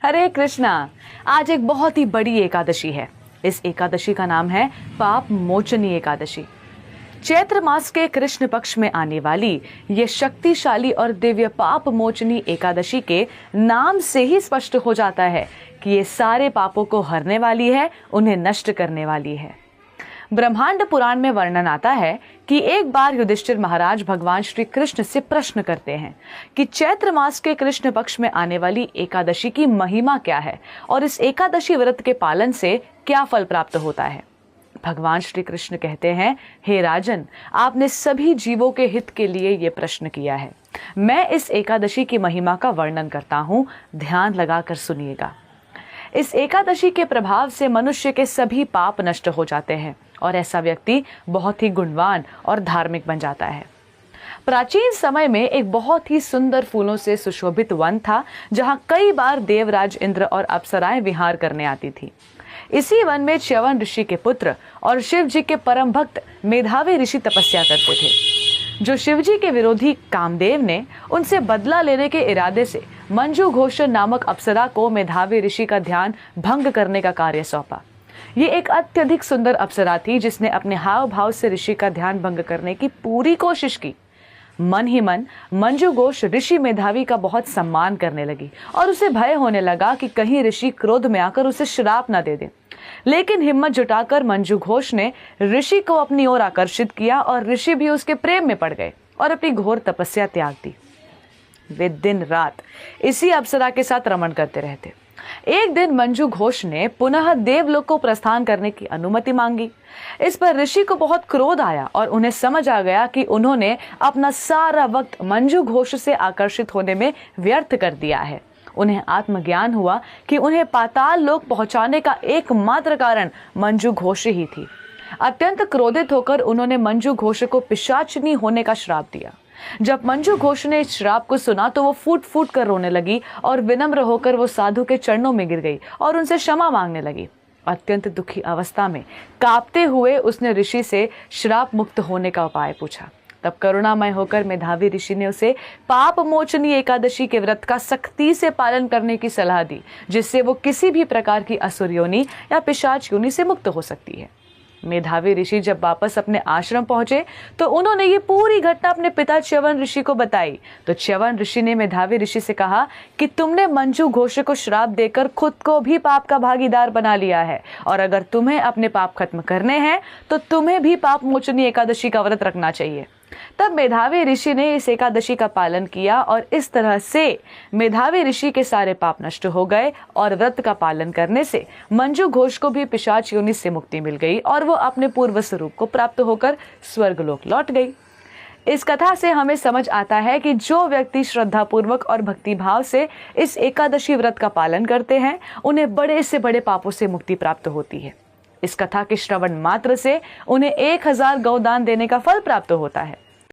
हरे कृष्णा। आज एक बहुत ही बड़ी एकादशी है। इस एकादशी का नाम है पाप मोचनी एकादशी। चैत्र मास के कृष्ण पक्ष में आने वाली ये शक्तिशाली और दिव्य पाप मोचनी एकादशी के नाम से ही स्पष्ट हो जाता है कि ये सारे पापों को हरने वाली है, उन्हें नष्ट करने वाली है। ब्रह्मांड पुराण में वर्णन आता है कि एक बार युधिष्ठिर महाराज भगवान श्री कृष्ण से प्रश्न करते हैं कि चैत्र मास के कृष्ण पक्ष में आने वाली एकादशी की महिमा क्या है और इस एकादशी व्रत के पालन से क्या फल प्राप्त होता है। भगवान श्री कृष्ण कहते हैं, हे राजन, आपने सभी जीवों के हित के लिए ये प्रश्न किया है। मैं इस एकादशी की महिमा का वर्णन करता हूँ, ध्यान लगाकर सुनिएगा। इस एकादशी के प्रभाव से मनुष्य के सभी पाप नष्ट हो जाते हैं और ऐसा व्यक्ति बहुत ही गुणवान और धार्मिक बन जाता है। प्राचीन समय में एक बहुत ही सुंदर फूलों से सुशोभित वन था, जहां कई बार देवराज इंद्र और अप्सराएं विहार करने आती थी। इसी वन में च्यवन ऋषि के पुत्र और शिव जी के परम भक्त मेधावी ऋषि तपस्या करते थे। जो शिव जी के विरोधी कामदेव ने उनसे बदला लेने के इरादे से मंजू घोष नामक अप्सरा को मेधावी ऋषि का ध्यान भंग करने का कार्य सौंपा। ये एक अत्यधिक सुंदर अप्सरा थी जिसने अपने हाव भाव से ऋषि का ध्यान भंग करने की पूरी कोशिश की। मन ही मन मंजू घोष ऋषि मेधावी का बहुत सम्मान करने लगी और उसे भय होने लगा कि कहीं ऋषि क्रोध में आकर उसे श्राप न दे दे। लेकिन हिम्मत जुटाकर मंजू घोष ने ऋषि को अपनी ओर आकर्षित किया और ऋषि भी उसके प्रेम में पड़ गए और अपनी घोर तपस्या त्याग दी। वे दिन रात इसी अप्सरा के साथ रमण करते रहते। एक दिन मंजू घोष ने पुनः देवलोक को प्रस्थान करने की अनुमति मांगी। इस पर ऋषि को बहुत क्रोध आया और उन्हें समझ आ गया कि उन्होंने अपना सारा वक्त मंजू घोष से आकर्षित होने में व्यर्थ कर दिया है। उन्हें आत्मज्ञान हुआ कि उन्हें पाताल लोक पहुंचाने का एकमात्र कारण मंजू घोष ही थी। अत्यंत क्रोधित होकर उन्होंने मंजू घोष को पिशाचिनी होने का श्राप दिया। जब मंजू घोष ने इस श्राप को सुना तो वो फूट फूट कर रोने लगी और विनम्र होकर वो साधु के चरणों में गिर गई और उनसे क्षमा मांगने लगी। अत्यंत दुखी अवस्था में कांपते हुए उसने ऋषि से श्राप मुक्त होने का उपाय पूछा। तब करुणामय होकर मेधावी ऋषि ने उसे पाप मोचनी एकादशी के व्रत का सख्ती से पालन करने की सलाह दी, जिससे वो किसी भी प्रकार की असुर योनि या पिशाच योनि से मुक्त हो सकती है। मेधावी ऋषि जब वापस अपने आश्रम पहुंचे तो उन्होंने ये पूरी घटना अपने पिता च्यवन ऋषि को बताई। तो च्यवन ऋषि ने मेधावी ऋषि से कहा कि तुमने मंजू घोष को श्राप देकर खुद को भी पाप का भागीदार बना लिया है और अगर तुम्हें अपने पाप खत्म करने हैं तो तुम्हें भी पाप मोचनी एकादशी का व्रत रखना चाहिए। तब मेधावी ऋषि ने इस एकादशी का पालन किया और इस तरह से मेधावी ऋषि के सारे पाप नष्ट हो गए और व्रत का पालन करने से मंजू घोष को भी पिशाच योनि से मुक्ति मिल गई और वो अपने पूर्व स्वरूप को प्राप्त होकर स्वर्गलोक लौट गई। इस कथा से हमें समझ आता है कि जो व्यक्ति श्रद्धा पूर्वक और भक्ति भाव से इस एकादशी व्रत का पालन करते हैं, उन्हें बड़े से बड़े पापों से मुक्ति प्राप्त होती है। इस कथा के श्रवण मात्र से उन्हें 1000 गौदान देने का फल प्राप्त होता है।